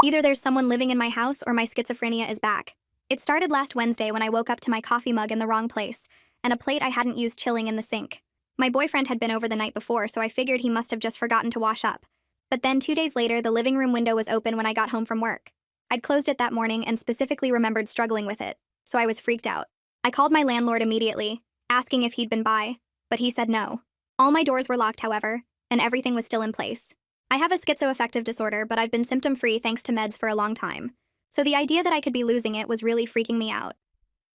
Either there's someone living in my house or my schizophrenia is back. It started last Wednesday when I woke up to my coffee mug in the wrong place, and a plate I hadn't used chilling in the sink. My boyfriend had been over the night before, so I figured he must have just forgotten to wash up. But then 2 days later, the living room window was open when I got home from work. I'd closed it that morning and specifically remembered struggling with it, so I was freaked out. I called my landlord immediately, asking if he'd been by, but he said no. All my doors were locked, however, and everything was still in place. I have a schizoaffective disorder, but I've been symptom-free thanks to meds for a long time. So the idea that I could be losing it was really freaking me out.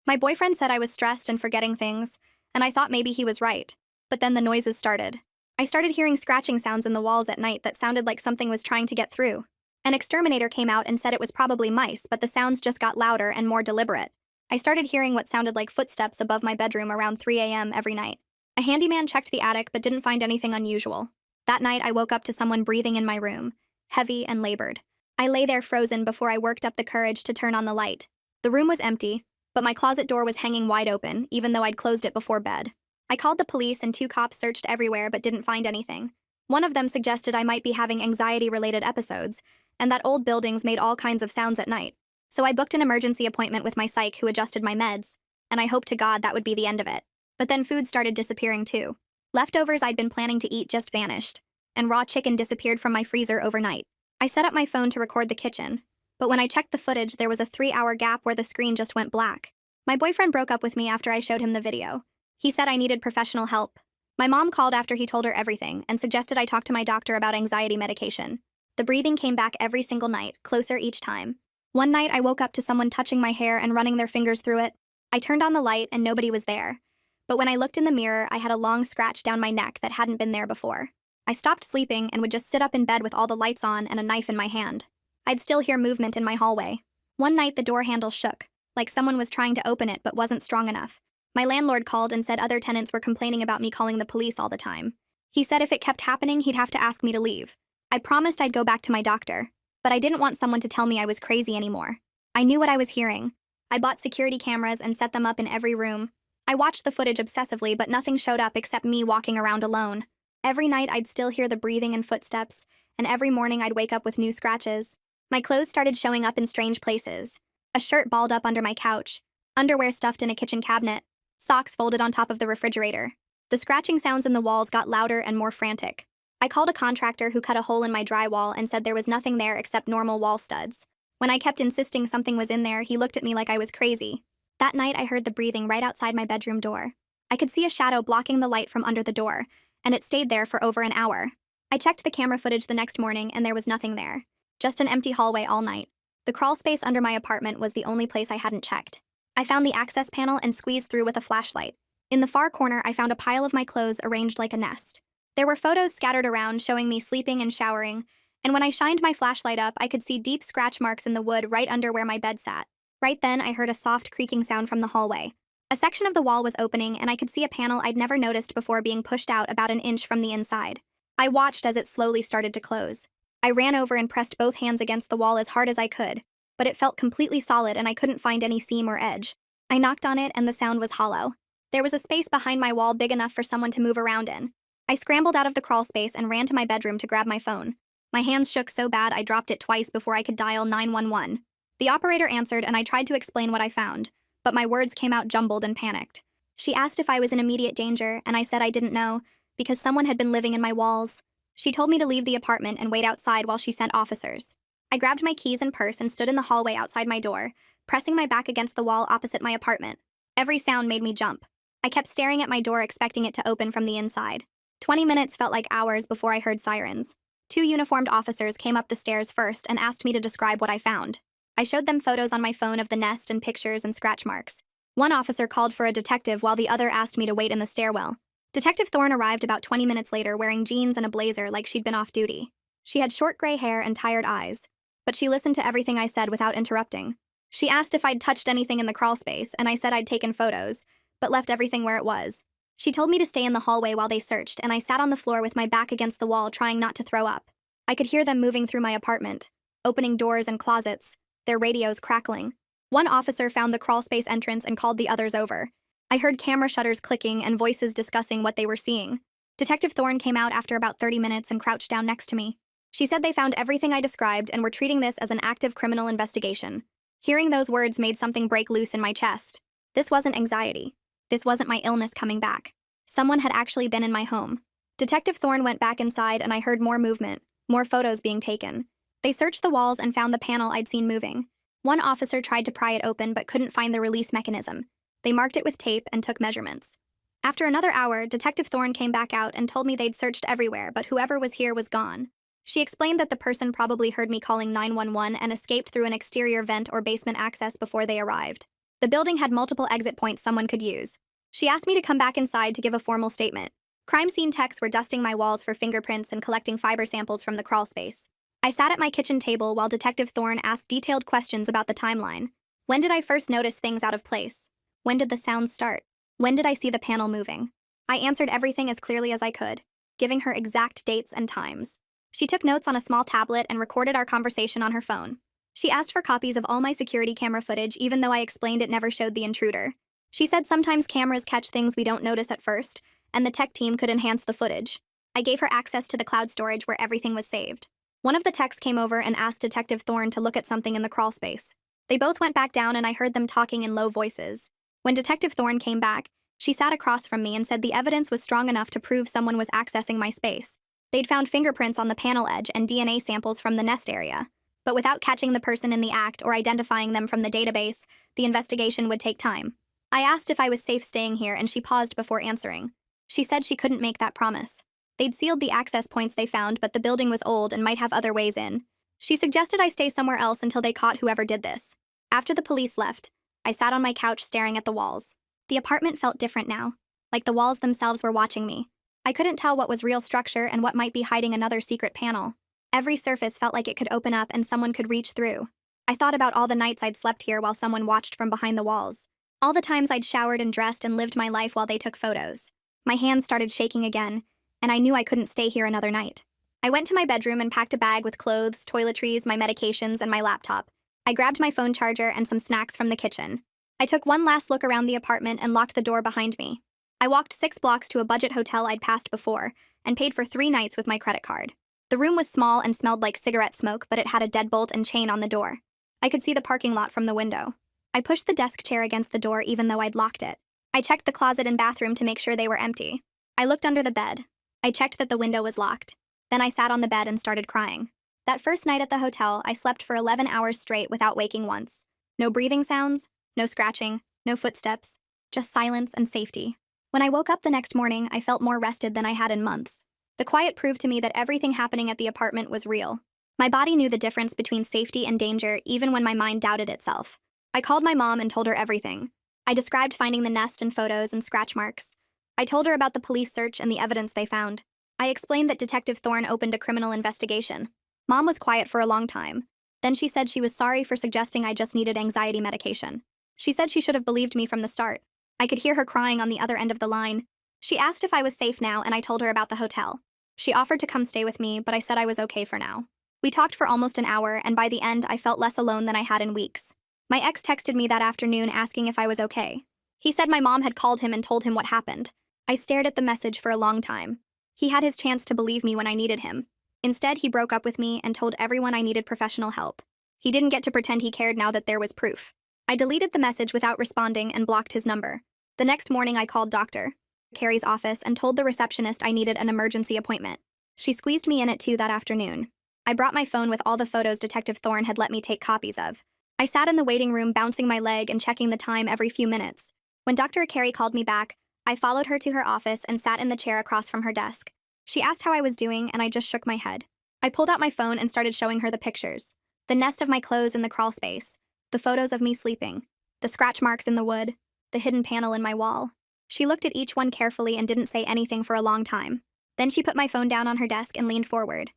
My boyfriend said I was stressed and forgetting things, and I thought maybe he was right. But then the noises started. I started hearing scratching sounds in the walls at night that sounded like something was trying to get through. An exterminator came out and said it was probably mice, but the sounds just got louder and more deliberate. I started hearing what sounded like footsteps above my bedroom around 3 a.m. every night. A handyman checked the attic but didn't find anything unusual. That night, I woke up to someone breathing in my room, heavy and labored. I lay there frozen before I worked up the courage to turn on the light. The room was empty, but my closet door was hanging wide open, even though I'd closed it before bed. I called the police and 2 cops searched everywhere but didn't find anything. One of them suggested I might be having anxiety-related episodes, and that old buildings made all kinds of sounds at night. So I booked an emergency appointment with my psych who adjusted my meds, and I hoped to God that would be the end of it. But then food started disappearing too. Leftovers I'd been planning to eat just vanished, and raw chicken disappeared from my freezer overnight. I set up my phone to record the kitchen, but when I checked the footage, there was a 3-hour gap where the screen just went black. My boyfriend broke up with me after I showed him the video. He said I needed professional help. My mom called after he told her everything and suggested I talk to my doctor about anxiety medication. The breathing came back every single night, closer each time. One night, I woke up to someone touching my hair and running their fingers through it. I turned on the light and nobody was there. But when I looked in the mirror, I had a long scratch down my neck that hadn't been there before. I stopped sleeping and would just sit up in bed with all the lights on and a knife in my hand. I'd still hear movement in my hallway. One night, the door handle shook, like someone was trying to open it but wasn't strong enough. My landlord called and said other tenants were complaining about me calling the police all the time. He said if it kept happening, he'd have to ask me to leave. I promised I'd go back to my doctor, but I didn't want someone to tell me I was crazy anymore. I knew what I was hearing. I bought security cameras and set them up in every room. I watched the footage obsessively, but nothing showed up except me walking around alone. Every night, I'd still hear the breathing and footsteps, and every morning I'd wake up with new scratches. My clothes started showing up in strange places. A shirt balled up under my couch, underwear stuffed in a kitchen cabinet, socks folded on top of the refrigerator. The scratching sounds in the walls got louder and more frantic. I called a contractor who cut a hole in my drywall and said there was nothing there except normal wall studs. When I kept insisting something was in there, he looked at me like I was crazy. That night, I heard the breathing right outside my bedroom door. I could see a shadow blocking the light from under the door, and it stayed there for over an hour. I checked the camera footage the next morning and there was nothing there. Just an empty hallway all night. The crawl space under my apartment was the only place I hadn't checked. I found the access panel and squeezed through with a flashlight. In the far corner, I found a pile of my clothes arranged like a nest. There were photos scattered around showing me sleeping and showering, and when I shined my flashlight up, I could see deep scratch marks in the wood right under where my bed sat. Right then, I heard a soft creaking sound from the hallway. A section of the wall was opening, and I could see a panel I'd never noticed before being pushed out about an inch from the inside. I watched as it slowly started to close. I ran over and pressed both hands against the wall as hard as I could, but it felt completely solid and I couldn't find any seam or edge. I knocked on it and the sound was hollow. There was a space behind my wall big enough for someone to move around in. I scrambled out of the crawl space and ran to my bedroom to grab my phone. My hands shook so bad I dropped it twice before I could dial 911. The operator answered and I tried to explain what I found, but my words came out jumbled and panicked. She asked if I was in immediate danger, and I said I didn't know, because someone had been living in my walls. She told me to leave the apartment and wait outside while she sent officers. I grabbed my keys and purse and stood in the hallway outside my door, pressing my back against the wall opposite my apartment. Every sound made me jump. I kept staring at my door expecting it to open from the inside. 20 minutes felt like hours before I heard sirens. 2 uniformed officers came up the stairs first and asked me to describe what I found. I showed them photos on my phone of the nest and pictures and scratch marks. One officer called for a detective while the other asked me to wait in the stairwell. Detective Thorne arrived about 20 minutes later wearing jeans and a blazer like she'd been off duty. She had short gray hair and tired eyes, but she listened to everything I said without interrupting. She asked if I'd touched anything in the crawl space, and I said I'd taken photos, but left everything where it was. She told me to stay in the hallway while they searched, and I sat on the floor with my back against the wall trying not to throw up. I could hear them moving through my apartment, opening doors and closets, their radios crackling. One officer found the crawl space entrance and called the others over. I heard camera shutters clicking and voices discussing what they were seeing. Detective Thorne came out after about 30 minutes and crouched down next to me. She said they found everything I described and were treating this as an active criminal investigation. Hearing those words made something break loose in my chest. This wasn't anxiety. This wasn't my illness coming back. Someone had actually been in my home. Detective Thorne went back inside and I heard more movement, more photos being taken. They searched the walls and found the panel I'd seen moving. One officer tried to pry it open but couldn't find the release mechanism. They marked it with tape and took measurements. After another hour, Detective Thorne came back out and told me they'd searched everywhere, but whoever was here was gone. She explained that the person probably heard me calling 911 and escaped through an exterior vent or basement access before they arrived. The building had multiple exit points someone could use. She asked me to come back inside to give a formal statement. Crime scene techs were dusting my walls for fingerprints and collecting fiber samples from the crawl space. I sat at my kitchen table while Detective Thorne asked detailed questions about the timeline. When did I first notice things out of place? When did the sounds start? When did I see the panel moving? I answered everything as clearly as I could, giving her exact dates and times. She took notes on a small tablet and recorded our conversation on her phone. She asked for copies of all my security camera footage even though I explained it never showed the intruder. She said sometimes cameras catch things we don't notice at first, and the tech team could enhance the footage. I gave her access to the cloud storage where everything was saved. One of the techs came over and asked Detective Thorne to look at something in the crawl space. They both went back down and I heard them talking in low voices. When Detective Thorne came back, she sat across from me and said the evidence was strong enough to prove someone was accessing my space. They'd found fingerprints on the panel edge and DNA samples from the nest area. But without catching the person in the act or identifying them from the database, the investigation would take time. I asked if I was safe staying here and she paused before answering. She said she couldn't make that promise. They'd sealed the access points they found, but the building was old and might have other ways in. She suggested I stay somewhere else until they caught whoever did this. After the police left, I sat on my couch staring at the walls. The apartment felt different now, like the walls themselves were watching me. I couldn't tell what was real structure and what might be hiding another secret panel. Every surface felt like it could open up and someone could reach through. I thought about all the nights I'd slept here while someone watched from behind the walls. All the times I'd showered and dressed and lived my life while they took photos. My hands started shaking again, and I knew I couldn't stay here another night. I went to my bedroom and packed a bag with clothes, toiletries, my medications, and my laptop. I grabbed my phone charger and some snacks from the kitchen. I took one last look around the apartment and locked the door behind me. I walked 6 blocks to a budget hotel I'd passed before and paid for 3 nights with my credit card. The room was small and smelled like cigarette smoke, but it had a deadbolt and chain on the door. I could see the parking lot from the window. I pushed the desk chair against the door even though I'd locked it. I checked the closet and bathroom to make sure they were empty. I looked under the bed. I checked that the window was locked. Then I sat on the bed and started crying. That first night at the hotel, I slept for 11 hours straight without waking once. No breathing sounds, no scratching, no footsteps, just silence and safety. When I woke up the next morning, I felt more rested than I had in months. The quiet proved to me that everything happening at the apartment was real. My body knew the difference between safety and danger even when my mind doubted itself. I called my mom and told her everything. I described finding the nest and photos and scratch marks. I told her about the police search and the evidence they found. I explained that Detective Thorne opened a criminal investigation. Mom was quiet for a long time. Then she said she was sorry for suggesting I just needed anxiety medication. She said she should have believed me from the start. I could hear her crying on the other end of the line. She asked if I was safe now, and I told her about the hotel. She offered to come stay with me, but I said I was okay for now. We talked for almost an hour, and by the end, I felt less alone than I had in weeks. My ex texted me that afternoon asking if I was okay. He said my mom had called him and told him what happened. I stared at the message for a long time. He had his chance to believe me when I needed him. Instead, he broke up with me and told everyone I needed professional help. He didn't get to pretend he cared now that there was proof. I deleted the message without responding and blocked his number. The next morning, I called Dr. Carey's office and told the receptionist I needed an emergency appointment. She squeezed me in at 2 that afternoon. I brought my phone with all the photos Detective Thorne had let me take copies of. I sat in the waiting room bouncing my leg and checking the time every few minutes. When Dr. Carey called me back, I followed her to her office and sat in the chair across from her desk. She asked how I was doing, and I just shook my head. I pulled out my phone and started showing her the pictures. The nest of my clothes in the crawl space, the photos of me sleeping, the scratch marks in the wood, the hidden panel in my wall. She looked at each one carefully and didn't say anything for a long time. Then she put my phone down on her desk and leaned forward.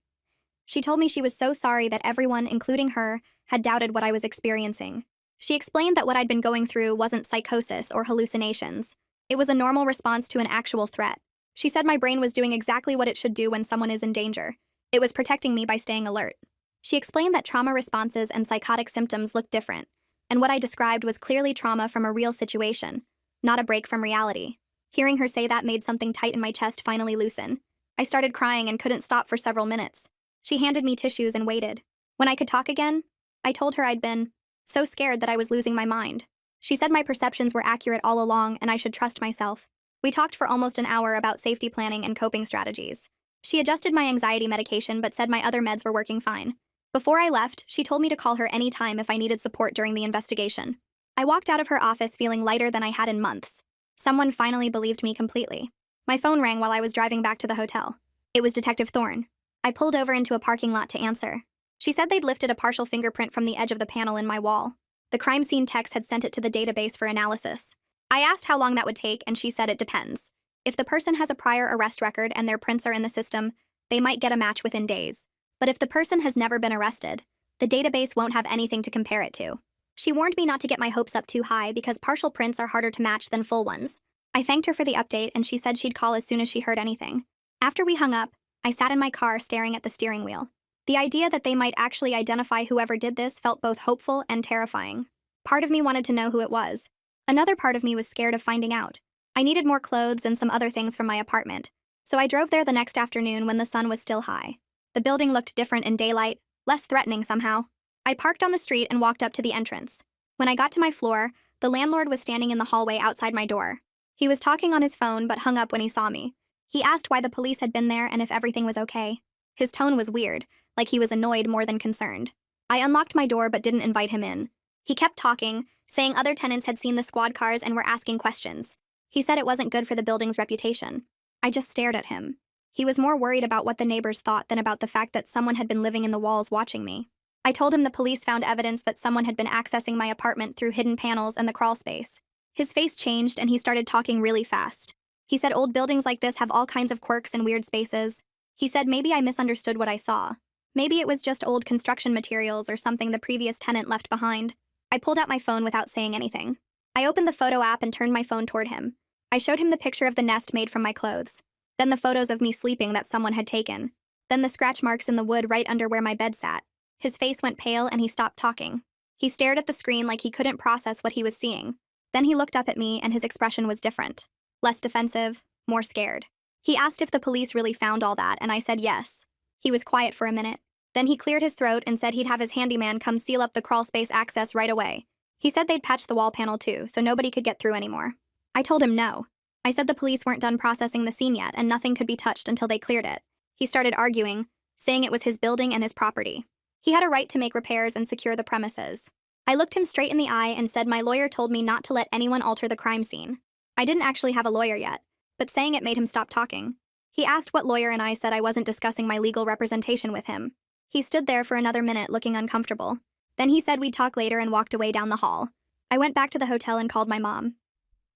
She told me she was so sorry that everyone, including her, had doubted what I was experiencing. She explained that what I'd been going through wasn't psychosis or hallucinations. It was a normal response to an actual threat. She said my brain was doing exactly what it should do when someone is in danger. It was protecting me by staying alert. She explained that trauma responses and psychotic symptoms look different, and what I described was clearly trauma from a real situation, not a break from reality. Hearing her say that made something tight in my chest finally loosen. I started crying and couldn't stop for several minutes. She handed me tissues and waited. When I could talk again, I told her I'd been so scared that I was losing my mind. She said my perceptions were accurate all along and I should trust myself. We talked for almost an hour about safety planning and coping strategies. She adjusted my anxiety medication but said my other meds were working fine. Before I left, she told me to call her anytime if I needed support during the investigation. I walked out of her office feeling lighter than I had in months. Someone finally believed me completely. My phone rang while I was driving back to the hotel. It was Detective Thorne. I pulled over into a parking lot to answer. She said they'd lifted a partial fingerprint from the edge of the panel in my wall. The crime scene techs had sent it to the database for analysis. I asked how long that would take, and she said it depends. If the person has a prior arrest record and their prints are in the system, they might get a match within days. But if the person has never been arrested, the database won't have anything to compare it to. She warned me not to get my hopes up too high because partial prints are harder to match than full ones. I thanked her for the update and she said she'd call as soon as she heard anything. After we hung up, I sat in my car staring at the steering wheel. The idea that they might actually identify whoever did this felt both hopeful and terrifying. Part of me wanted to know who it was. Another part of me was scared of finding out. I needed more clothes and some other things from my apartment, so I drove there the next afternoon when the sun was still high. The building looked different in daylight, less threatening somehow. I parked on the street and walked up to the entrance. When I got to my floor, the landlord was standing in the hallway outside my door. He was talking on his phone but hung up when he saw me. He asked why the police had been there and if everything was okay. His tone was weird, like he was annoyed more than concerned. I unlocked my door but didn't invite him in. He kept talking, saying other tenants had seen the squad cars and were asking questions. He said it wasn't good for the building's reputation. I just stared at him. He was more worried about what the neighbors thought than about the fact that someone had been living in the walls watching me. I told him the police found evidence that someone had been accessing my apartment through hidden panels and the crawl space. His face changed and he started talking really fast. He said old buildings like this have all kinds of quirks and weird spaces. He said maybe I misunderstood what I saw. Maybe it was just old construction materials or something the previous tenant left behind. I pulled out my phone without saying anything. I opened the photo app and turned my phone toward him. I showed him the picture of the nest made from my clothes. Then the photos of me sleeping that someone had taken. Then the scratch marks in the wood right under where my bed sat. His face went pale and he stopped talking. He stared at the screen like he couldn't process what he was seeing. Then he looked up at me and his expression was different. Less defensive, more scared. He asked if the police really found all that and I said yes. He was quiet for a minute. Then he cleared his throat and said he'd have his handyman come seal up the crawl space access right away. He said they'd patch the wall panel too, so nobody could get through anymore. I told him no. I said the police weren't done processing the scene yet and nothing could be touched until they cleared it. He started arguing, saying it was his building and his property. He had a right to make repairs and secure the premises. I looked him straight in the eye and said my lawyer told me not to let anyone alter the crime scene. I didn't actually have a lawyer yet, but saying it made him stop talking. He asked what lawyer and I said I wasn't discussing my legal representation with him. He stood there for another minute looking uncomfortable. Then he said we'd talk later and walked away down the hall. I went back to the hotel and called my mom.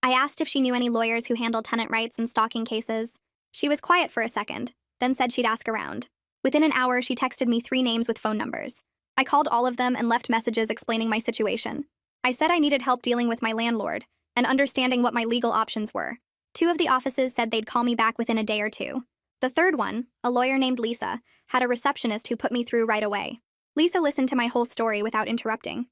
I asked if she knew any lawyers who handle tenant rights and stalking cases. She was quiet for a second, then said she'd ask around. Within an hour, she texted me 3 names with phone numbers. I called all of them and left messages explaining my situation. I said I needed help dealing with my landlord and understanding what my legal options were. 2 of the offices said they'd call me back within a day or 2. The third one, a lawyer named Lisa, had a receptionist who put me through right away. Lisa listened to my whole story without interrupting.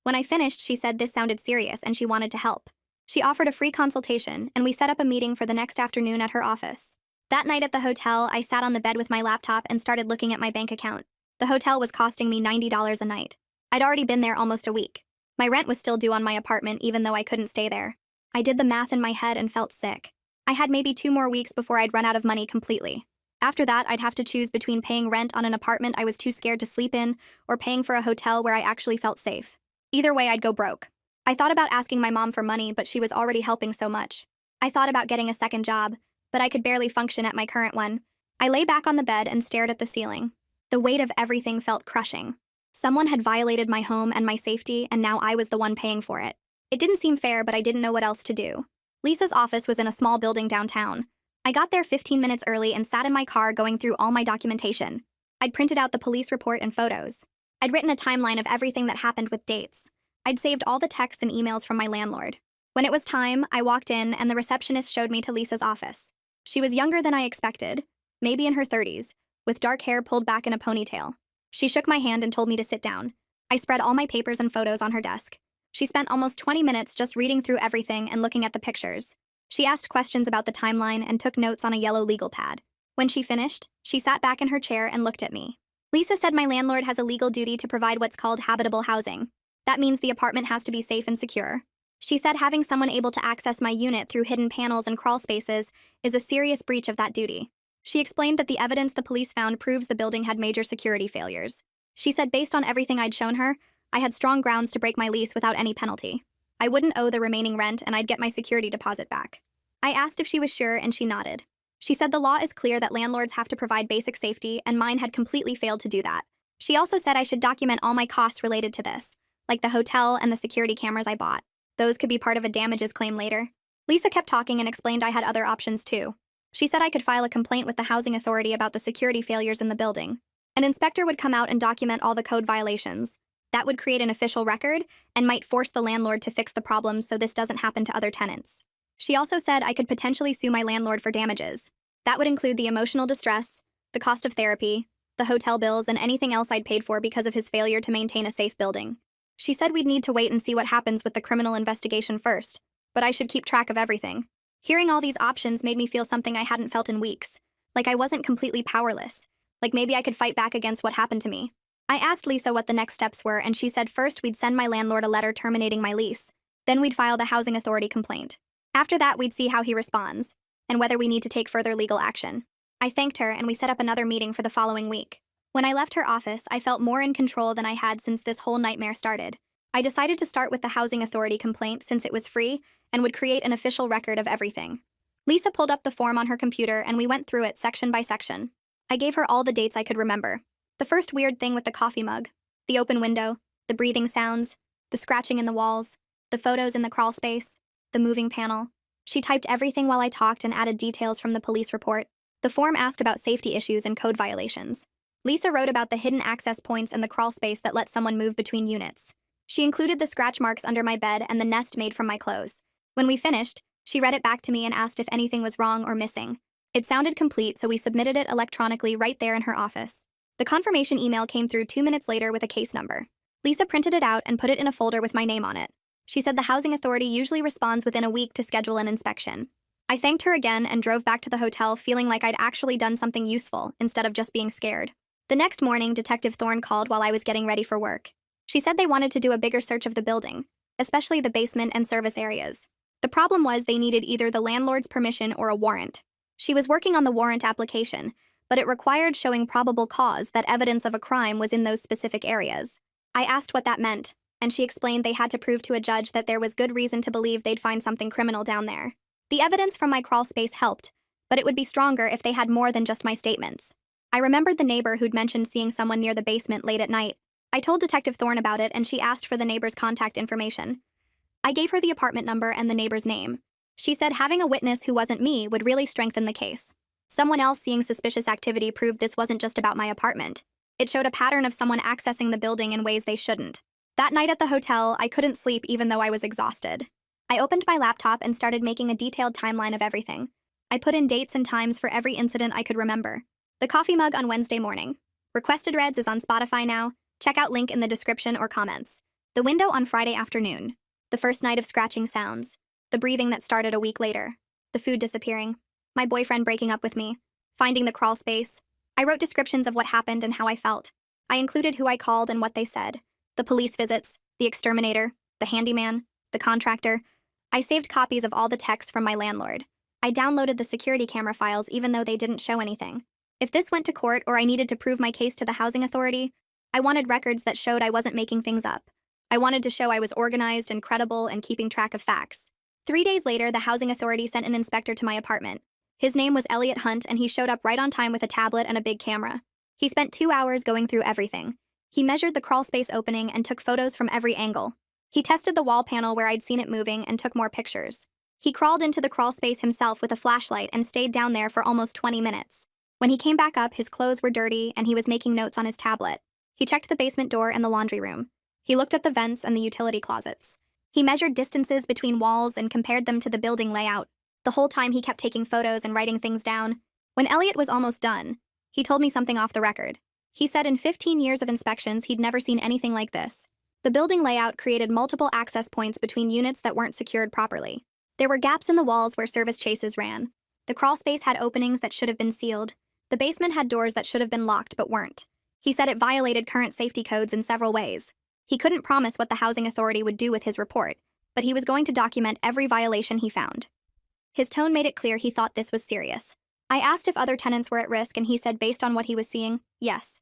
When I finished, she said this sounded serious and she wanted to help. She offered a free consultation, and we set up a meeting for the next afternoon at her office. That night at the hotel, I sat on the bed with my laptop and started looking at my bank account. The hotel was costing me $90 a night. I'd already been there almost a week. My rent was still due on my apartment even though I couldn't stay there. I did the math in my head and felt sick. I had maybe 2 more weeks before I'd run out of money completely. After that, I'd have to choose between paying rent on an apartment I was too scared to sleep in or paying for a hotel where I actually felt safe. Either way, I'd go broke. I thought about asking my mom for money, but she was already helping so much. I thought about getting a second job, but I could barely function at my current one. I lay back on the bed and stared at the ceiling. The weight of everything felt crushing. Someone had violated my home and my safety, and now I was the one paying for it. It didn't seem fair, but I didn't know what else to do. Lisa's office was in a small building downtown. I got there 15 minutes early and sat in my car going through all my documentation. I'd printed out the police report and photos. I'd written a timeline of everything that happened with dates. I'd saved all the texts and emails from my landlord. When it was time, I walked in and the receptionist showed me to Lisa's office. She was younger than I expected, maybe in her 30s, with dark hair pulled back in a ponytail. She shook my hand and told me to sit down. I spread all my papers and photos on her desk. She spent almost 20 minutes just reading through everything and looking at the pictures. She asked questions about the timeline and took notes on a yellow legal pad. When she finished, she sat back in her chair and looked at me. Lisa said my landlord has a legal duty to provide what's called habitable housing. That means the apartment has to be safe and secure. She said having someone able to access my unit through hidden panels and crawl spaces is a serious breach of that duty. She explained that the evidence the police found proves the building had major security failures. She said based on everything I'd shown her, I had strong grounds to break my lease without any penalty. I wouldn't owe the remaining rent and I'd get my security deposit back. I asked if she was sure and she nodded. She said the law is clear that landlords have to provide basic safety and mine had completely failed to do that. She also said I should document all my costs related to this, like the hotel and the security cameras I bought. Those could be part of a damages claim later. Lisa kept talking and explained I had other options too. She said I could file a complaint with the housing authority about the security failures in the building. An inspector would come out and document all the code violations. That would create an official record and might force the landlord to fix the problems so this doesn't happen to other tenants. She also said I could potentially sue my landlord for damages. That would include the emotional distress, the cost of therapy, the hotel bills, and anything else I'd paid for because of his failure to maintain a safe building. She said we'd need to wait and see what happens with the criminal investigation first, but I should keep track of everything. Hearing all these options made me feel something I hadn't felt in weeks, like I wasn't completely powerless, like maybe I could fight back against what happened to me. I asked Lisa what the next steps were, and she said first we'd send my landlord a letter terminating my lease, then we'd file the housing authority complaint. After that, we'd see how he responds, and whether we need to take further legal action. I thanked her, and we set up another meeting for the following week. When I left her office, I felt more in control than I had since this whole nightmare started. I decided to start with the housing authority complaint since it was free and would create an official record of everything. Lisa pulled up the form on her computer, and we went through it section by section. I gave her all the dates I could remember. The first weird thing with the coffee mug, the open window, the breathing sounds, the scratching in the walls, the photos in the crawl space, the moving panel. She typed everything while I talked and added details from the police report. The form asked about safety issues and code violations. Lisa wrote about the hidden access points and the crawl space that let someone move between units. She included the scratch marks under my bed and the nest made from my clothes. When we finished, she read it back to me and asked if anything was wrong or missing. It sounded complete, so we submitted it electronically right there in her office. The confirmation email came through 2 minutes later with a case number. Lisa printed it out and put it in a folder with my name on it. She said the housing authority usually responds within a week to schedule an inspection. I thanked her again and drove back to the hotel feeling like I'd actually done something useful instead of just being scared. The next morning, Detective Thorne called while I was getting ready for work. She said they wanted to do a bigger search of the building, especially the basement and service areas. The problem was they needed either the landlord's permission or a warrant. She was working on the warrant application, but it required showing probable cause that evidence of a crime was in those specific areas. I asked what that meant, and she explained they had to prove to a judge that there was good reason to believe they'd find something criminal down there. The evidence from my crawl space helped, but it would be stronger if they had more than just my statements. I remembered the neighbor who'd mentioned seeing someone near the basement late at night. I told Detective Thorne about it, and she asked for the neighbor's contact information. I gave her the apartment number and the neighbor's name. She said having a witness who wasn't me would really strengthen the case. Someone else seeing suspicious activity proved this wasn't just about my apartment. It showed a pattern of someone accessing the building in ways they shouldn't. That night at the hotel, I couldn't sleep even though I was exhausted. I opened my laptop and started making a detailed timeline of everything. I put in dates and times for every incident I could remember. The coffee mug on Wednesday morning. Requested Reds is on Spotify now. Check out link in the description or comments. The window on Friday afternoon. The first night of scratching sounds. The breathing that started a week later. The food disappearing. My boyfriend breaking up with me. Finding the crawl space. I wrote descriptions of what happened and how I felt. I included who I called and what they said. The police visits, the exterminator, the handyman, the contractor. I saved copies of all the texts from my landlord. I downloaded the security camera files even though they didn't show anything. If this went to court or I needed to prove my case to the housing authority, I wanted records that showed I wasn't making things up. I wanted to show I was organized and credible and keeping track of facts. 3 days later, the housing authority sent an inspector to my apartment. His name was Elliot Hunt, and he showed up right on time with a tablet and a big camera. He spent 2 hours going through everything. He measured the crawl space opening and took photos from every angle. He tested the wall panel where I'd seen it moving and took more pictures. He crawled into the crawl space himself with a flashlight and stayed down there for almost 20 minutes. When he came back up, his clothes were dirty and he was making notes on his tablet. He checked the basement door and the laundry room. He looked at the vents and the utility closets. He measured distances between walls and compared them to the building layout. The whole time he kept taking photos and writing things down. When Elliot was almost done, he told me something off the record. He said in 15 years of inspections, he'd never seen anything like this. The building layout created multiple access points between units that weren't secured properly. There were gaps in the walls where service chases ran. The crawl space had openings that should have been sealed. The basement had doors that should have been locked but weren't. He said it violated current safety codes in several ways. He couldn't promise what the housing authority would do with his report, but he was going to document every violation he found. His tone made it clear he thought this was serious. I asked if other tenants were at risk, and he said based on what he was seeing, yes.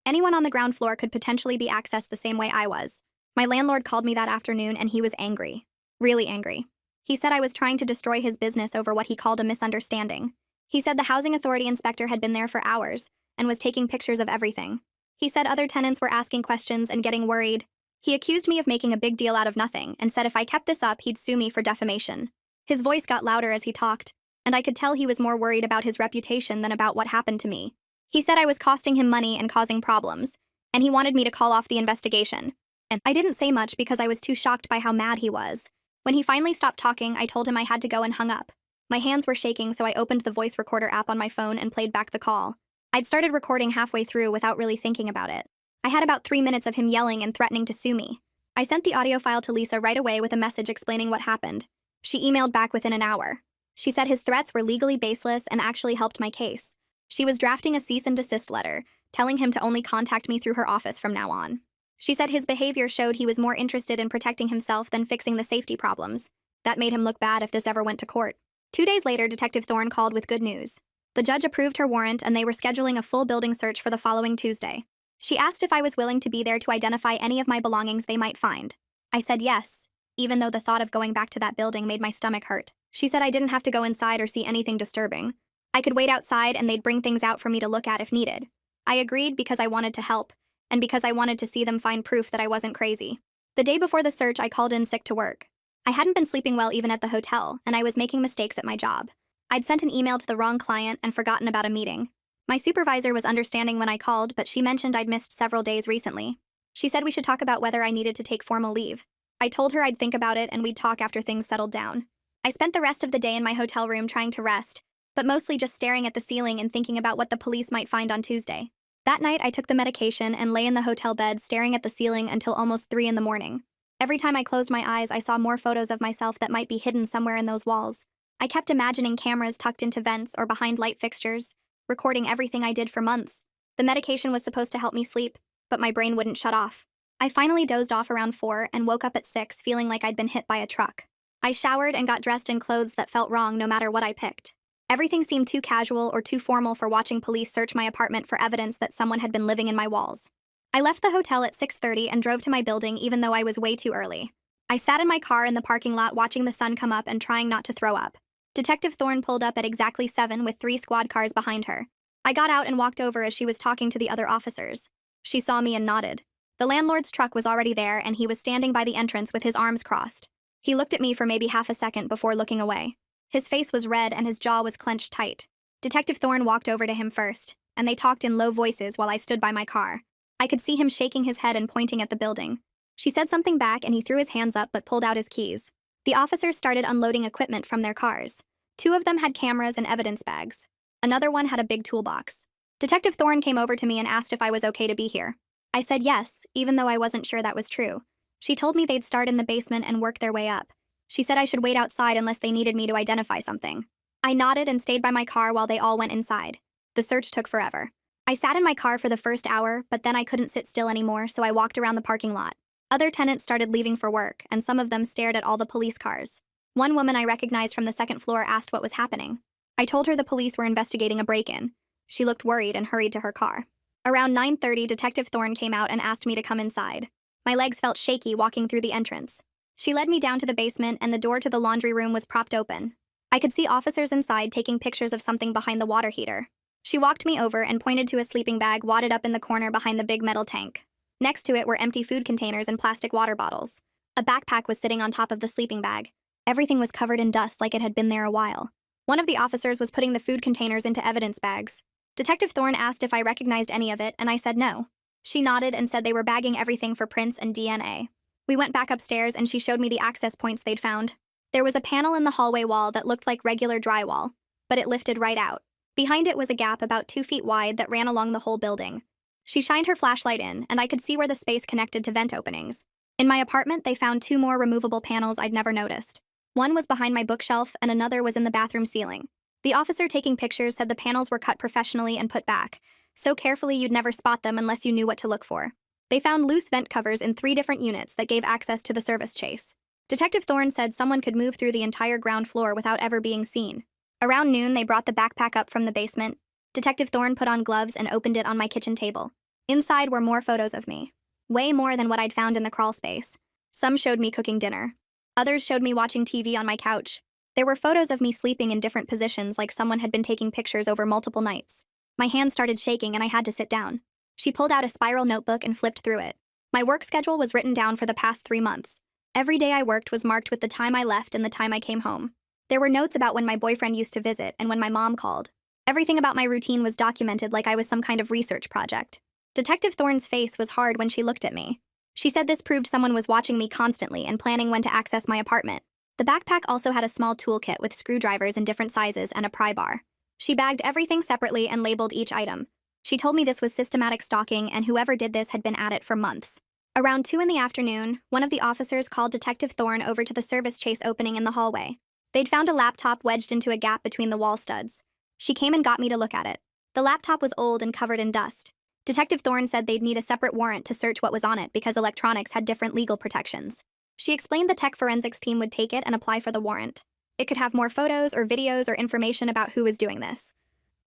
Anyone on the ground floor could potentially be accessed the same way I was. My landlord called me that afternoon and he was angry. Really angry. He said I was trying to destroy his business over what he called a misunderstanding. He said the housing authority inspector had been there for hours and was taking pictures of everything. He said other tenants were asking questions and getting worried. He accused me of making a big deal out of nothing and said if I kept this up, he'd sue me for defamation. His voice got louder as he talked, and I could tell he was more worried about his reputation than about what happened to me. He said I was costing him money and causing problems, and he wanted me to call off the investigation. And I didn't say much because I was too shocked by how mad he was. When he finally stopped talking, I told him I had to go and hung up. My hands were shaking, so I opened the voice recorder app on my phone and played back the call. I'd started recording halfway through without really thinking about it. I had about 3 minutes of him yelling and threatening to sue me. I sent the audio file to Lisa right away with a message explaining what happened. She emailed back within an hour. She said his threats were legally baseless and actually helped my case. She was drafting a cease and desist letter, telling him to only contact me through her office from now on. She said his behavior showed he was more interested in protecting himself than fixing the safety problems. That made him look bad if this ever went to court. 2 days later, Detective Thorne called with good news. The judge approved her warrant and they were scheduling a full building search for the following Tuesday. She asked if I was willing to be there to identify any of my belongings they might find. I said yes, even though the thought of going back to that building made my stomach hurt. She said I didn't have to go inside or see anything disturbing. I could wait outside and they'd bring things out for me to look at if needed. I agreed because I wanted to help, and because I wanted to see them find proof that I wasn't crazy. The day before the search, I called in sick to work. I hadn't been sleeping well even at the hotel, and I was making mistakes at my job. I'd sent an email to the wrong client and forgotten about a meeting. My supervisor was understanding when I called, but she mentioned I'd missed several days recently. She said we should talk about whether I needed to take formal leave. I told her I'd think about it and we'd talk after things settled down. I spent the rest of the day in my hotel room trying to rest, but mostly just staring at the ceiling and thinking about what the police might find on Tuesday. That night, I took the medication and lay in the hotel bed staring at the ceiling until almost 3 in the morning. Every time I closed my eyes, I saw more photos of myself that might be hidden somewhere in those walls. I kept imagining cameras tucked into vents or behind light fixtures, recording everything I did for months. The medication was supposed to help me sleep, but my brain wouldn't shut off. I finally dozed off around 4 and woke up at 6 feeling like I'd been hit by a truck. I showered and got dressed in clothes that felt wrong no matter what I picked. Everything seemed too casual or too formal for watching police search my apartment for evidence that someone had been living in my walls. I left the hotel at 6:30 and drove to my building even though I was way too early. I sat in my car in the parking lot watching the sun come up and trying not to throw up. Detective Thorne pulled up at exactly 7 with 3 squad cars behind her. I got out and walked over as she was talking to the other officers. She saw me and nodded. The landlord's truck was already there and he was standing by the entrance with his arms crossed. He looked at me for maybe half a second before looking away. His face was red and his jaw was clenched tight. Detective Thorne walked over to him first, and they talked in low voices while I stood by my car. I could see him shaking his head and pointing at the building. She said something back and he threw his hands up but pulled out his keys. The officers started unloading equipment from their cars. 2 of them had cameras and evidence bags. Another one had a big toolbox. Detective Thorne came over to me and asked if I was okay to be here. I said yes, even though I wasn't sure that was true. She told me they'd start in the basement and work their way up. She said I should wait outside unless they needed me to identify something. I nodded and stayed by my car while they all went inside. The search took forever. I sat in my car for the first hour, but then I couldn't sit still anymore, so I walked around the parking lot. Other tenants started leaving for work, and some of them stared at all the police cars. One woman I recognized from the second floor asked what was happening. I told her the police were investigating a break-in. She looked worried and hurried to her car. Around 9:30, Detective Thorne came out and asked me to come inside. My legs felt shaky walking through the entrance. She led me down to the basement and the door to the laundry room was propped open. I could see officers inside taking pictures of something behind the water heater. She walked me over and pointed to a sleeping bag wadded up in the corner behind the big metal tank. Next to it were empty food containers and plastic water bottles. A backpack was sitting on top of the sleeping bag. Everything was covered in dust like it had been there a while. One of the officers was putting the food containers into evidence bags. Detective Thorne asked if I recognized any of it, and I said no. She nodded and said they were bagging everything for prints and DNA. We went back upstairs and she showed me the access points they'd found. There was a panel in the hallway wall that looked like regular drywall, but it lifted right out. Behind it was a gap about 2 feet wide that ran along the whole building. She shined her flashlight in, and I could see where the space connected to vent openings. In my apartment, they found 2 more removable panels I'd never noticed. One was behind my bookshelf and another was in the bathroom ceiling. The officer taking pictures said the panels were cut professionally and put back, so carefully you'd never spot them unless you knew what to look for. They found loose vent covers in 3 different units that gave access to the service chase. Detective Thorne said someone could move through the entire ground floor without ever being seen. Around noon, they brought the backpack up from the basement. Detective Thorne put on gloves and opened it on my kitchen table. Inside were more photos of me. Way more than what I'd found in the crawl space. Some showed me cooking dinner. Others showed me watching TV on my couch. There were photos of me sleeping in different positions like someone had been taking pictures over multiple nights. My hands started shaking and I had to sit down. She pulled out a spiral notebook and flipped through it. My work schedule was written down for the past 3 months. Every day I worked was marked with the time I left and the time I came home. There were notes about when my boyfriend used to visit and when my mom called. Everything about my routine was documented like I was some kind of research project. Detective Thorne's face was hard when she looked at me. She said this proved someone was watching me constantly and planning when to access my apartment. The backpack also had a small toolkit with screwdrivers in different sizes and a pry bar. She bagged everything separately and labeled each item. She told me this was systematic stalking and whoever did this had been at it for months. Around 2 in the afternoon, one of the officers called Detective Thorne over to the service chase opening in the hallway. They'd found a laptop wedged into a gap between the wall studs. She came and got me to look at it. The laptop was old and covered in dust. Detective Thorne said they'd need a separate warrant to search what was on it because electronics had different legal protections. She explained the tech forensics team would take it and apply for the warrant. It could have more photos or videos or information about who was doing this.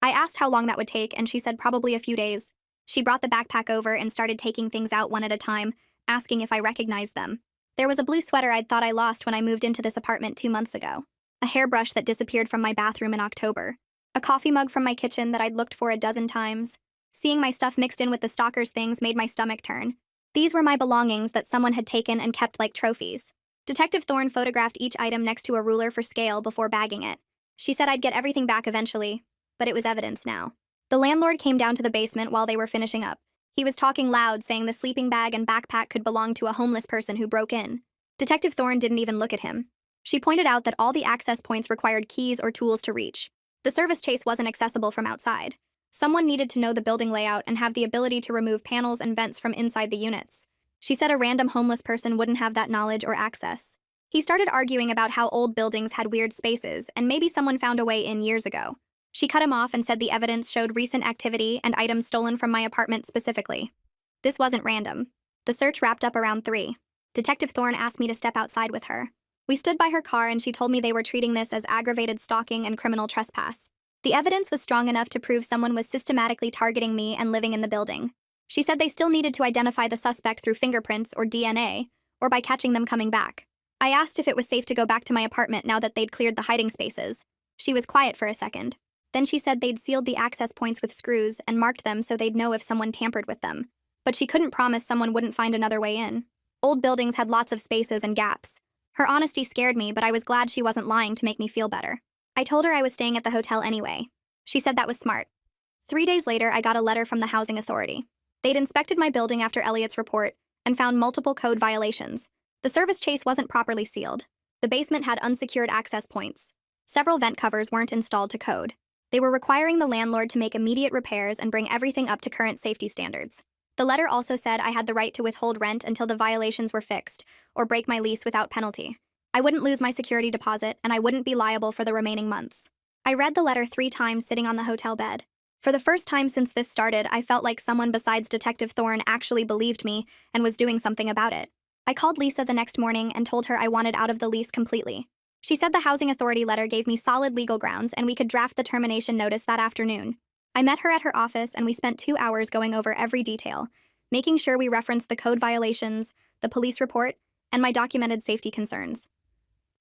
I asked how long that would take, and she said probably a few days. She brought the backpack over and started taking things out one at a time, asking if I recognized them. There was a blue sweater I'd thought I lost when I moved into this apartment 2 months ago. A hairbrush that disappeared from my bathroom in October. A coffee mug from my kitchen that I'd looked for a dozen times. Seeing my stuff mixed in with the stalker's things made my stomach turn. These were my belongings that someone had taken and kept like trophies. Detective Thorne photographed each item next to a ruler for scale before bagging it. She said I'd get everything back eventually, but it was evidence now. The landlord came down to the basement while they were finishing up. He was talking loud, saying the sleeping bag and backpack could belong to a homeless person who broke in. Detective Thorne didn't even look at him. She pointed out that all the access points required keys or tools to reach. The service chase wasn't accessible from outside. Someone needed to know the building layout and have the ability to remove panels and vents from inside the units. She said a random homeless person wouldn't have that knowledge or access. He started arguing about how old buildings had weird spaces and maybe someone found a way in years ago. She cut him off and said the evidence showed recent activity and items stolen from my apartment specifically. This wasn't random. The search wrapped up around 3. Detective Thorne asked me to step outside with her. We stood by her car and she told me they were treating this as aggravated stalking and criminal trespass. The evidence was strong enough to prove someone was systematically targeting me and living in the building. She said they still needed to identify the suspect through fingerprints or DNA, or by catching them coming back. I asked if it was safe to go back to my apartment now that they'd cleared the hiding spaces. She was quiet for a second. Then she said they'd sealed the access points with screws and marked them so they'd know if someone tampered with them. But she couldn't promise someone wouldn't find another way in. Old buildings had lots of spaces and gaps. Her honesty scared me, but I was glad she wasn't lying to make me feel better. I told her I was staying at the hotel anyway. She said that was smart. 3 days later, I got a letter from the housing authority. They'd inspected my building after Elliot's report and found multiple code violations. The service chase wasn't properly sealed. The basement had unsecured access points. Several vent covers weren't installed to code. They were requiring the landlord to make immediate repairs and bring everything up to current safety standards. The letter also said I had the right to withhold rent until the violations were fixed, or break my lease without penalty. I wouldn't lose my security deposit, and I wouldn't be liable for the remaining months. I read the letter 3 times sitting on the hotel bed. For the first time since this started, I felt like someone besides Detective Thorne actually believed me and was doing something about it. I called Lisa the next morning and told her I wanted out of the lease completely. She said the housing authority letter gave me solid legal grounds and we could draft the termination notice that afternoon. I met her at her office and we spent 2 hours going over every detail, making sure we referenced the code violations, the police report, and my documented safety concerns.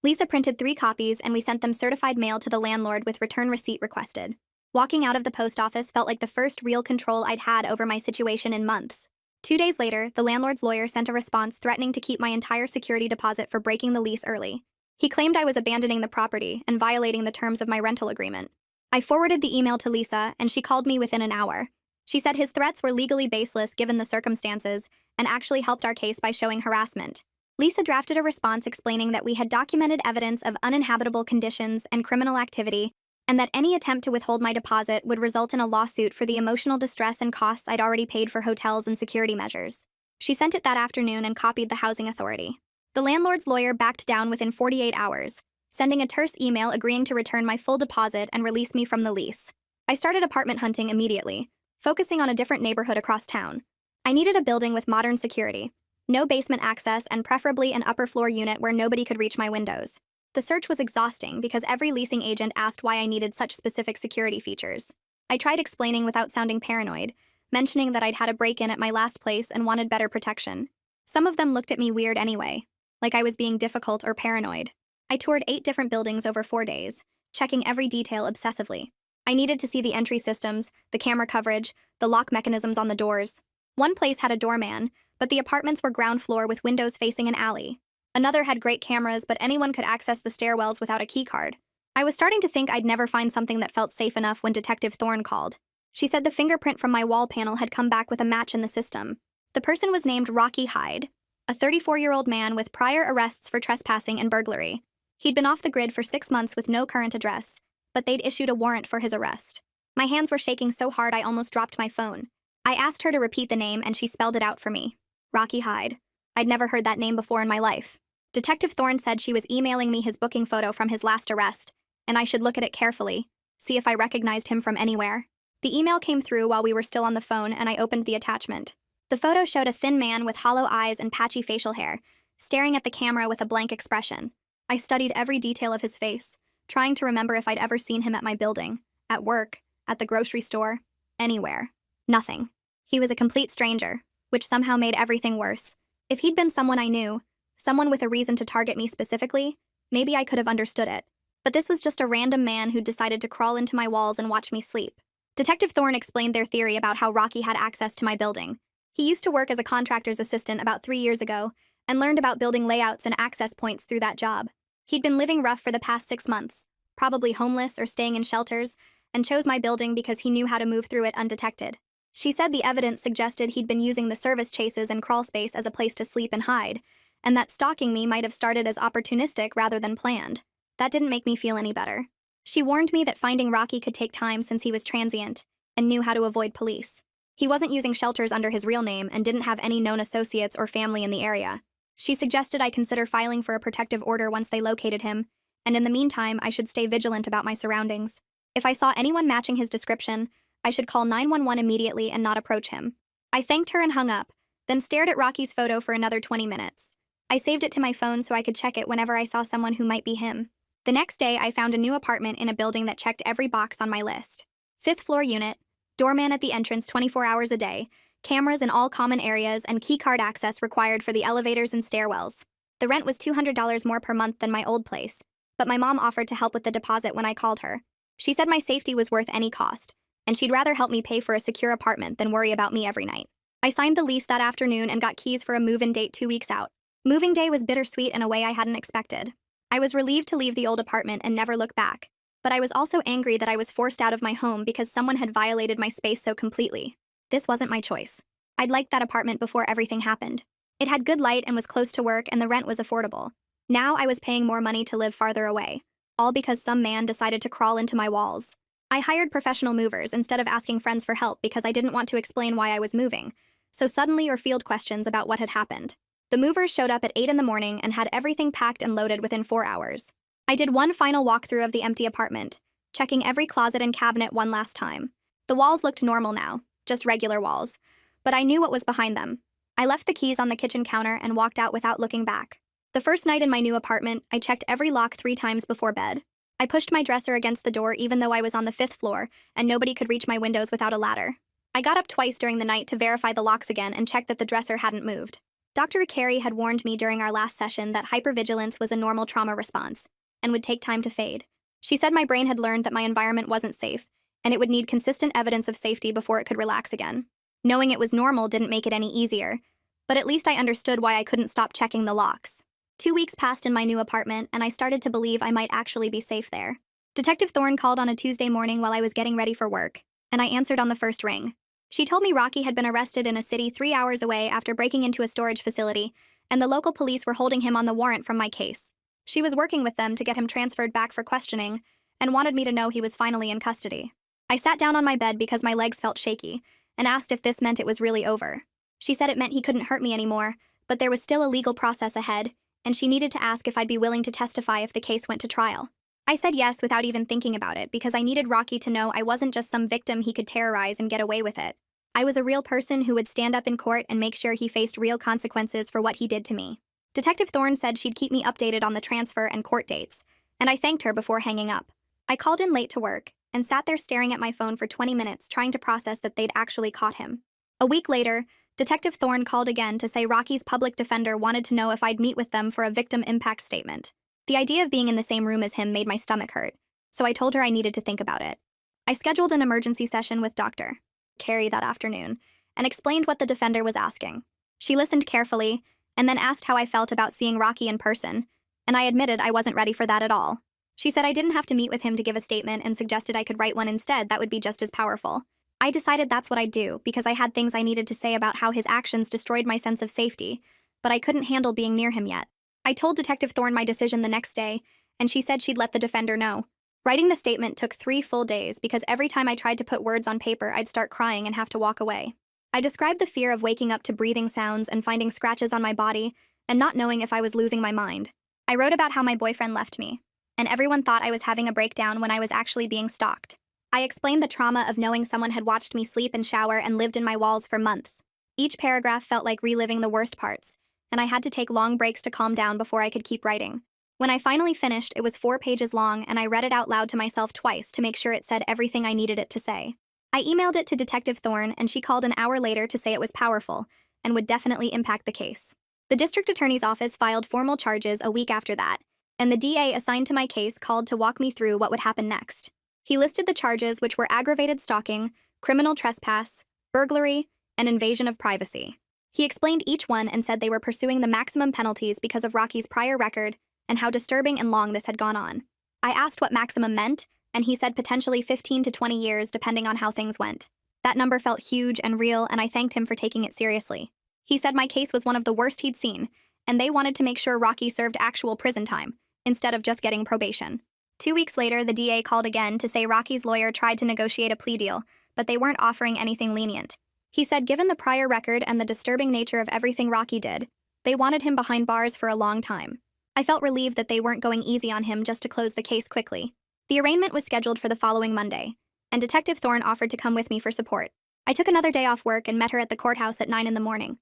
Lisa printed 3 copies and we sent them certified mail to the landlord with return receipt requested. Walking out of the post office felt like the first real control I'd had over my situation in months. 2 days later, the landlord's lawyer sent a response threatening to keep my entire security deposit for breaking the lease early. He claimed I was abandoning the property and violating the terms of my rental agreement. I forwarded the email to Lisa and she called me within an hour. She said his threats were legally baseless given the circumstances and actually helped our case by showing harassment. Lisa drafted a response explaining that we had documented evidence of uninhabitable conditions and criminal activity, and that any attempt to withhold my deposit would result in a lawsuit for the emotional distress and costs I'd already paid for hotels and security measures. She sent it that afternoon and copied the housing authority. The landlord's lawyer backed down within 48 hours, sending a terse email agreeing to return my full deposit and release me from the lease. I started apartment hunting immediately. focusing on a different neighborhood across town. I needed a building with modern security, no basement access, and preferably an upper floor unit where nobody could reach my windows. The search was exhausting because every leasing agent asked why I needed such specific security features. I tried explaining without sounding paranoid, mentioning that I'd had a break-in at my last place and wanted better protection. Some of them looked at me weird anyway, like I was being difficult or paranoid. I toured 8 different buildings over 4 days, checking every detail obsessively. I needed to see the entry systems, the camera coverage, the lock mechanisms on the doors. One place had a doorman, but the apartments were ground floor with windows facing an alley. Another had great cameras, but anyone could access the stairwells without a keycard. I was starting to think I'd never find something that felt safe enough when Detective Thorne called. She said the fingerprint from my wall panel had come back with a match in the system. The person was named Rocky Hyde, a 34-year-old man with prior arrests for trespassing and burglary. He'd been off the grid for 6 months with no current address, but they'd issued a warrant for his arrest. My hands were shaking so hard I almost dropped my phone. I asked her to repeat the name and she spelled it out for me. Rocky Hyde. I'd never heard that name before in my life. Detective Thorne said she was emailing me his booking photo from his last arrest, and I should look at it carefully, see if I recognized him from anywhere. The email came through while we were still on the phone and I opened the attachment. The photo showed a thin man with hollow eyes and patchy facial hair, staring at the camera with a blank expression. I studied every detail of his face, trying to remember if I'd ever seen him at my building, at work, at the grocery store, anywhere. Nothing. He was a complete stranger, which somehow made everything worse. If he'd been someone I knew, someone with a reason to target me specifically, maybe I could have understood it. But this was just a random man who'd decided to crawl into my walls and watch me sleep. Detective Thorne explained their theory about how Rocky had access to my building. He used to work as a contractor's assistant about 3 years ago and learned about building layouts and access points through that job. He'd been living rough for the past 6 months, probably homeless or staying in shelters, and chose my building because he knew how to move through it undetected. She said the evidence suggested he'd been using the service chases and crawl space as a place to sleep and hide, and that stalking me might have started as opportunistic rather than planned. That didn't make me feel any better. She warned me that finding Rocky could take time since he was transient and knew how to avoid police. He wasn't using shelters under his real name and didn't have any known associates or family in the area. She suggested I consider filing for a protective order once they located him, and in the meantime, I should stay vigilant about my surroundings. If I saw anyone matching his description, I should call 911 immediately and not approach him. I thanked her and hung up, then stared at Rocky's photo for another 20 minutes. I saved it to my phone so I could check it whenever I saw someone who might be him. The next day, I found a new apartment in a building that checked every box on my list. 5th floor unit, doorman at the entrance 24 hours a day, cameras in all common areas, and keycard access required for the elevators and stairwells. The rent was $200 more per month than my old place, but my mom offered to help with the deposit when I called her. She said my safety was worth any cost, and she'd rather help me pay for a secure apartment than worry about me every night. I signed the lease that afternoon and got keys for a move-in date 2 weeks out. Moving day was bittersweet in a way I hadn't expected. I was relieved to leave the old apartment and never look back, but I was also angry that I was forced out of my home because someone had violated my space so completely. This wasn't my choice. I'd liked that apartment before everything happened. It had good light and was close to work, and the rent was affordable. Now I was paying more money to live farther away, all because some man decided to crawl into my walls. I hired professional movers instead of asking friends for help because I didn't want to explain why I was moving, so suddenly or field questions about what had happened. The movers showed up at 8 in the morning and had everything packed and loaded within 4 hours. I did one final walkthrough of the empty apartment, checking every closet and cabinet one last time. The walls looked normal now, just regular walls, but I knew what was behind them. I left the keys on the kitchen counter and walked out without looking back. The first night in my new apartment, I checked every lock 3 times before bed. I pushed my dresser against the door even though I was on the 5th floor and nobody could reach my windows without a ladder. I got up twice during the night to verify the locks again and check that the dresser hadn't moved. Dr. Carey had warned me during our last session that hypervigilance was a normal trauma response and would take time to fade. She said my brain had learned that my environment wasn't safe and it would need consistent evidence of safety before it could relax again. Knowing it was normal didn't make it any easier, but at least I understood why I couldn't stop checking the locks. 2 weeks passed in my new apartment, and I started to believe I might actually be safe there. Detective Thorne called on a Tuesday morning while I was getting ready for work, and I answered on the first ring. She told me Rocky had been arrested in a city 3 hours away after breaking into a storage facility, and the local police were holding him on the warrant from my case. She was working with them to get him transferred back for questioning, and wanted me to know he was finally in custody. I sat down on my bed because my legs felt shaky, and asked if this meant it was really over. She said it meant he couldn't hurt me anymore, but there was still a legal process ahead, and she needed to ask if I'd be willing to testify if the case went to trial. I said yes without even thinking about it because I needed Rocky to know I wasn't just some victim he could terrorize and get away with it. I was a real person who would stand up in court and make sure he faced real consequences for what he did to me. Detective Thorne said she'd keep me updated on the transfer and court dates, and I thanked her before hanging up. I called in late to work and sat there staring at my phone for 20 minutes trying to process that they'd actually caught him. A week later, Detective Thorne called again to say Rocky's public defender wanted to know if I'd meet with them for a victim impact statement. The idea of being in the same room as him made my stomach hurt, so I told her I needed to think about it. I scheduled an emergency session with Dr. Carey that afternoon and explained what the defender was asking. She listened carefully and then asked how I felt about seeing Rocky in person, and I admitted I wasn't ready for that at all. She said I didn't have to meet with him to give a statement and suggested I could write one instead that would be just as powerful. I decided that's what I'd do because I had things I needed to say about how his actions destroyed my sense of safety, but I couldn't handle being near him yet. I told Detective Thorne my decision the next day, and she said she'd let the defender know. Writing the statement took 3 full days because every time I tried to put words on paper, I'd start crying and have to walk away. I described the fear of waking up to breathing sounds and finding scratches on my body and not knowing if I was losing my mind. I wrote about how my boyfriend left me, and everyone thought I was having a breakdown when I was actually being stalked. I explained the trauma of knowing someone had watched me sleep and shower and lived in my walls for months. Each paragraph felt like reliving the worst parts, and I had to take long breaks to calm down before I could keep writing. When I finally finished, it was 4 pages long, and I read it out loud to myself twice to make sure it said everything I needed it to say. I emailed it to Detective Thorne, and she called an hour later to say it was powerful and would definitely impact the case. The district attorney's office filed formal charges a week after that, and the DA assigned to my case called to walk me through what would happen next. He listed the charges, which were aggravated stalking, criminal trespass, burglary, and invasion of privacy. He explained each one and said they were pursuing the maximum penalties because of Rocky's prior record and how disturbing and long this had gone on. I asked what maximum meant, and he said potentially 15 to 20 years depending on how things went. That number felt huge and real, and I thanked him for taking it seriously. He said my case was one of the worst he'd seen, and they wanted to make sure Rocky served actual prison time, instead of just getting probation. 2 weeks later, the DA called again to say Rocky's lawyer tried to negotiate a plea deal, but they weren't offering anything lenient. He said given the prior record and the disturbing nature of everything Rocky did, they wanted him behind bars for a long time. I felt relieved that they weren't going easy on him just to close the case quickly. The arraignment was scheduled for the following Monday, and Detective Thorne offered to come with me for support. I took another day off work and met her at the courthouse at 9 in the morning.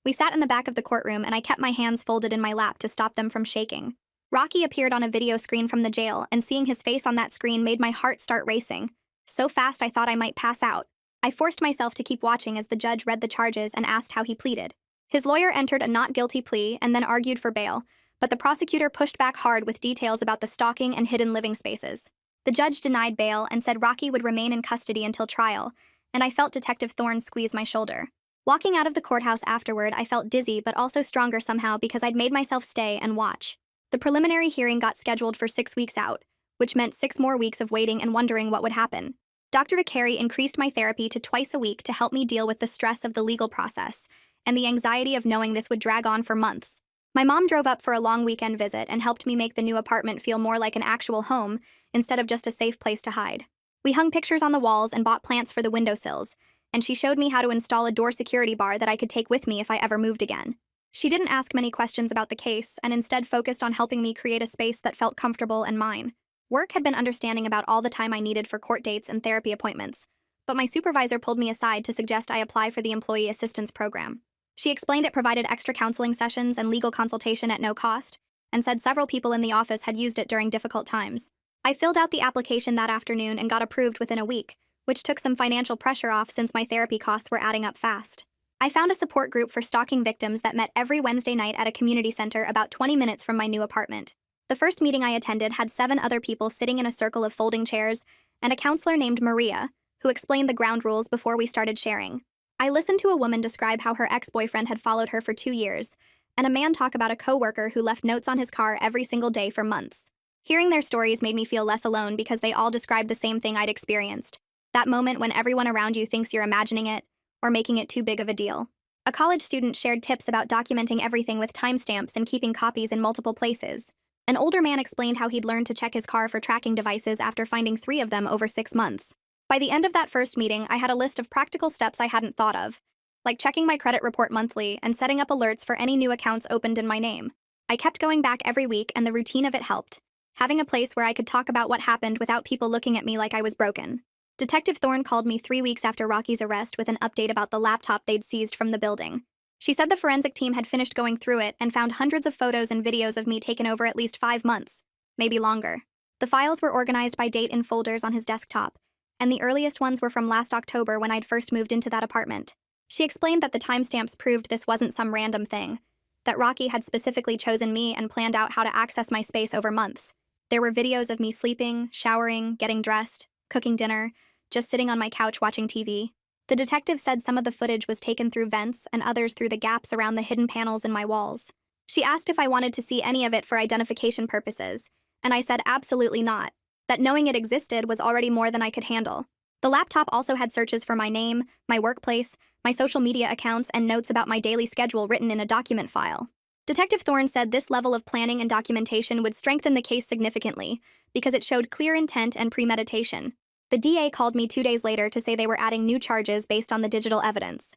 We sat in the back of the courtroom, and I kept my hands folded in my lap to stop them from shaking. Rocky appeared on a video screen from the jail, and seeing his face on that screen made my heart start racing. So fast I thought I might pass out. I forced myself to keep watching as the judge read the charges and asked how he pleaded. His lawyer entered a not guilty plea and then argued for bail, but the prosecutor pushed back hard with details about the stalking and hidden living spaces. The judge denied bail and said Rocky would remain in custody until trial, and I felt Detective Thorne squeeze my shoulder. Walking out of the courthouse afterward, I felt dizzy but also stronger somehow because I'd made myself stay and watch. The preliminary hearing got scheduled for 6 weeks out, which meant 6 more weeks of waiting and wondering what would happen. Dr. Carey increased my therapy to twice a week to help me deal with the stress of the legal process and the anxiety of knowing this would drag on for months. My mom drove up for a long weekend visit and helped me make the new apartment feel more like an actual home instead of just a safe place to hide. We hung pictures on the walls and bought plants for the windowsills, and she showed me how to install a door security bar that I could take with me if I ever moved again. She didn't ask many questions about the case and instead focused on helping me create a space that felt comfortable and mine. Work had been understanding about all the time I needed for court dates and therapy appointments, but my supervisor pulled me aside to suggest I apply for the Employee Assistance Program. She explained it provided extra counseling sessions and legal consultation at no cost, and said several people in the office had used it during difficult times. I filled out the application that afternoon and got approved within a week, which took some financial pressure off since my therapy costs were adding up fast. I found a support group for stalking victims that met every Wednesday night at a community center about 20 minutes from my new apartment. The first meeting I attended had 7 other people sitting in a circle of folding chairs and a counselor named Maria, who explained the ground rules before we started sharing. I listened to a woman describe how her ex-boyfriend had followed her for 2 years, and a man talk about a coworker who left notes on his car every single day for months. Hearing their stories made me feel less alone because they all described the same thing I'd experienced. That moment when everyone around you thinks you're imagining it or making it too big of a deal. A college student shared tips about documenting everything with timestamps and keeping copies in multiple places. An older man explained how he'd learned to check his car for tracking devices after finding 3 of them over 6 months. By the end of that first meeting, I had a list of practical steps I hadn't thought of, like checking my credit report monthly and setting up alerts for any new accounts opened in my name. I kept going back every week, and the routine of it helped. having a place where I could talk about what happened without people looking at me like I was broken. Detective Thorne called me 3 weeks after Rocky's arrest with an update about the laptop they'd seized from the building. She said the forensic team had finished going through it and found hundreds of photos and videos of me taken over at least 5 months, maybe longer. The files were organized by date in folders on his desktop, and the earliest ones were from last October when I'd first moved into that apartment. She explained that the timestamps proved this wasn't some random thing, that Rocky had specifically chosen me and planned out how to access my space over months. There were videos of me sleeping, showering, getting dressed, cooking dinner, just sitting on my couch watching TV. The detective said some of the footage was taken through vents and others through the gaps around the hidden panels in my walls. She asked if I wanted to see any of it for identification purposes, and I said absolutely not, that knowing it existed was already more than I could handle. The laptop also had searches for my name, my workplace, my social media accounts, and notes about my daily schedule written in a document file. Detective Thorne said this level of planning and documentation would strengthen the case significantly because it showed clear intent and premeditation. The DA called me 2 days later to say they were adding new charges based on the digital evidence.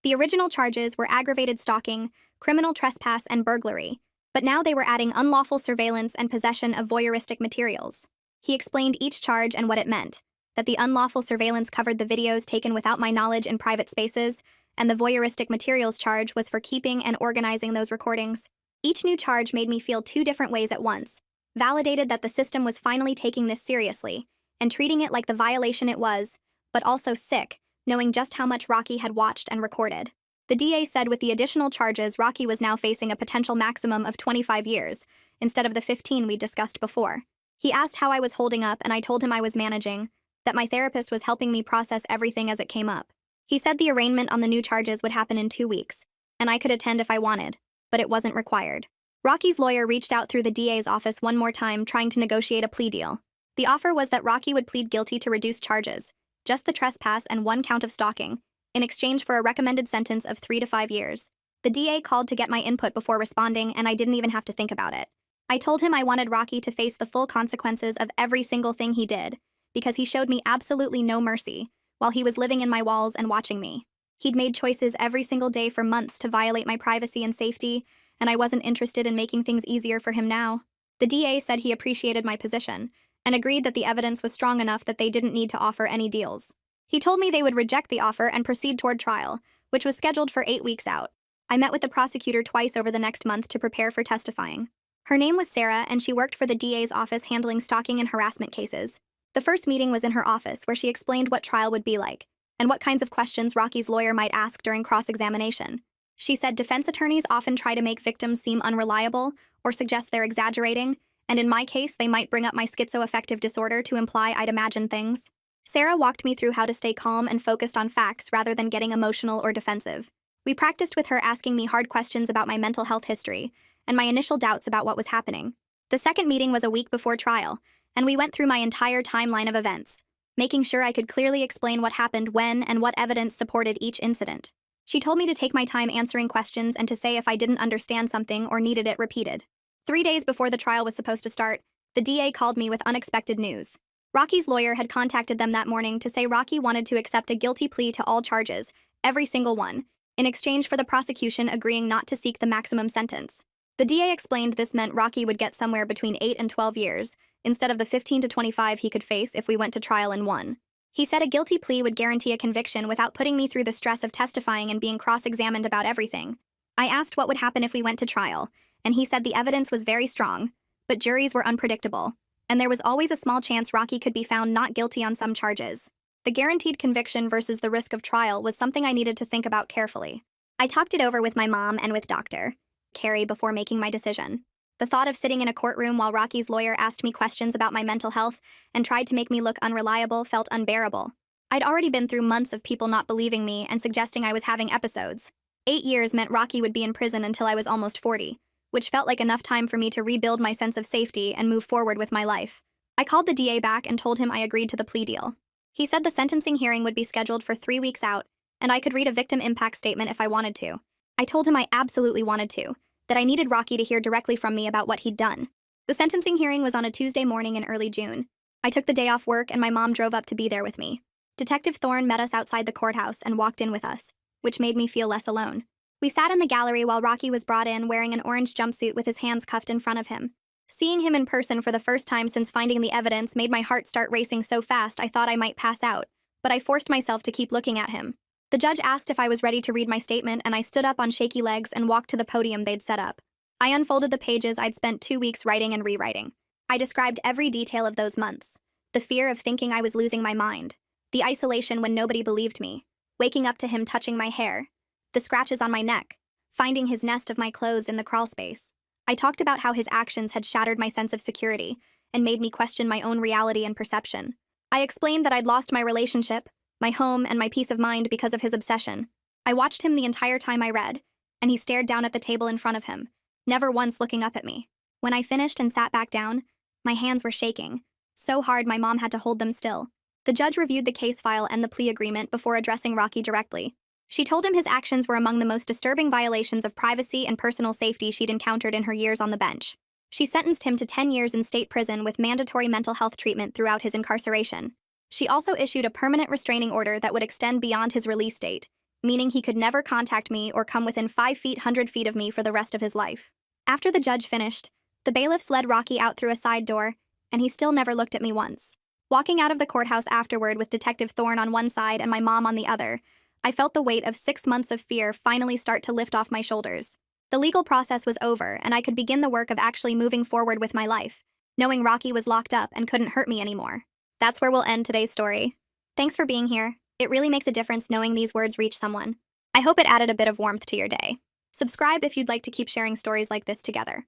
The original charges were aggravated stalking, criminal trespass, and burglary, but now they were adding unlawful surveillance and possession of voyeuristic materials. He explained each charge and what it meant, that the unlawful surveillance covered the videos taken without my knowledge in private spaces, and the voyeuristic materials charge was for keeping and organizing those recordings. Each new charge made me feel 2 different ways at once, validated that the system was finally taking this seriously, and treating it like the violation it was, but also sick, knowing just how much Rocky had watched and recorded. The DA said with the additional charges, Rocky was now facing a potential maximum of 25 years, instead of the 15 we discussed before. He asked how I was holding up, and I told him I was managing, that my therapist was helping me process everything as it came up. He said the arraignment on the new charges would happen in 2 weeks, and I could attend if I wanted, but it wasn't required. Rocky's lawyer reached out through the DA's office one more time, trying to negotiate a plea deal. The offer was that Rocky would plead guilty to reduced charges, just the trespass and 1 count of stalking, in exchange for a recommended sentence of 3 to 5 years. The DA called to get my input before responding, and I didn't even have to think about it. I told him I wanted Rocky to face the full consequences of every single thing he did, because he showed me absolutely no mercy while he was living in my walls and watching me. He'd made choices every single day for months to violate my privacy and safety, and I wasn't interested in making things easier for him now. The DA said he appreciated my position, and agreed that the evidence was strong enough that they didn't need to offer any deals. He told me they would reject the offer and proceed toward trial, which was scheduled for 8 weeks out. I met with the prosecutor twice over the next month to prepare for testifying. Her name was Sarah, and she worked for the DA's office handling stalking and harassment cases. The first meeting was in her office, where she explained what trial would be like, and what kinds of questions Rocky's lawyer might ask during cross-examination. She said defense attorneys often try to make victims seem unreliable or suggest they're exaggerating, and in my case, they might bring up my schizoaffective disorder to imply I'd imagine things. Sarah walked me through how to stay calm and focused on facts rather than getting emotional or defensive. We practiced with her asking me hard questions about my mental health history and my initial doubts about what was happening. The second meeting was a week before trial, and we went through my entire timeline of events, making sure I could clearly explain what happened when and what evidence supported each incident. She told me to take my time answering questions and to say if I didn't understand something or needed it repeated. 3 days before the trial was supposed to start, the DA called me with unexpected news. Rocky's lawyer had contacted them that morning to say Rocky wanted to accept a guilty plea to all charges, every single one, in exchange for the prosecution agreeing not to seek the maximum sentence. The DA explained this meant Rocky would get somewhere between 8 and 12 years, instead of the 15 to 25 he could face if we went to trial and won. He said a guilty plea would guarantee a conviction without putting me through the stress of testifying and being cross-examined about everything. I asked what would happen if we went to trial, and he said the evidence was very strong, but juries were unpredictable, and there was always a small chance Rocky could be found not guilty on some charges. The guaranteed conviction versus the risk of trial was something I needed to think about carefully. I talked it over with my mom and with Dr. Carrie before making my decision. The thought of sitting in a courtroom while Rocky's lawyer asked me questions about my mental health and tried to make me look unreliable felt unbearable. I'd already been through months of people not believing me and suggesting I was having episodes. 8 years meant Rocky would be in prison until I was almost 40. Which felt like enough time for me to rebuild my sense of safety and move forward with my life. I called the DA back and told him I agreed to the plea deal. He said the sentencing hearing would be scheduled for 3 weeks out, and I could read a victim impact statement if I wanted to. I told him I absolutely wanted to, that I needed Rocky to hear directly from me about what he'd done. The sentencing hearing was on a Tuesday morning in early June. I took the day off work and my mom drove up to be there with me. Detective Thorne met us outside the courthouse and walked in with us, which made me feel less alone. We sat in the gallery while Rocky was brought in wearing an orange jumpsuit with his hands cuffed in front of him. Seeing him in person for the first time since finding the evidence made my heart start racing so fast I thought I might pass out, but I forced myself to keep looking at him. The judge asked if I was ready to read my statement, and I stood up on shaky legs and walked to the podium they'd set up. I unfolded the pages I'd spent 2 weeks writing and rewriting. I described every detail of those months. The fear of thinking I was losing my mind. The isolation when nobody believed me. Waking up to him touching my hair. The scratches on my neck. Finding his nest of my clothes in the crawl space. I talked about how his actions had shattered my sense of security and made me question my own reality and perception. I explained that I'd lost my relationship, my home, and my peace of mind because of his obsession. I watched him the entire time I read, and he stared down at the table in front of him, never once looking up at me. When I finished and sat back down, my hands were shaking, so hard my mom had to hold them still. The judge reviewed the case file and the plea agreement before addressing Rocky directly. She told him his actions were among the most disturbing violations of privacy and personal safety she'd encountered in her years on the bench. She sentenced him to 10 years in state prison with mandatory mental health treatment throughout his incarceration. She also issued a permanent restraining order that would extend beyond his release date, meaning he could never contact me or come within 5 feet, 100 feet of me for the rest of his life. After the judge finished, the bailiffs led Rocky out through a side door, and he still never looked at me once. Walking out of the courthouse afterward with Detective Thorne on one side and my mom on the other, I felt the weight of 6 months of fear finally start to lift off my shoulders. The legal process was over, and I could begin the work of actually moving forward with my life, knowing Rocky was locked up and couldn't hurt me anymore. That's where we'll end today's story. Thanks for being here. It really makes a difference knowing these words reach someone. I hope it added a bit of warmth to your day. Subscribe if you'd like to keep sharing stories like this together.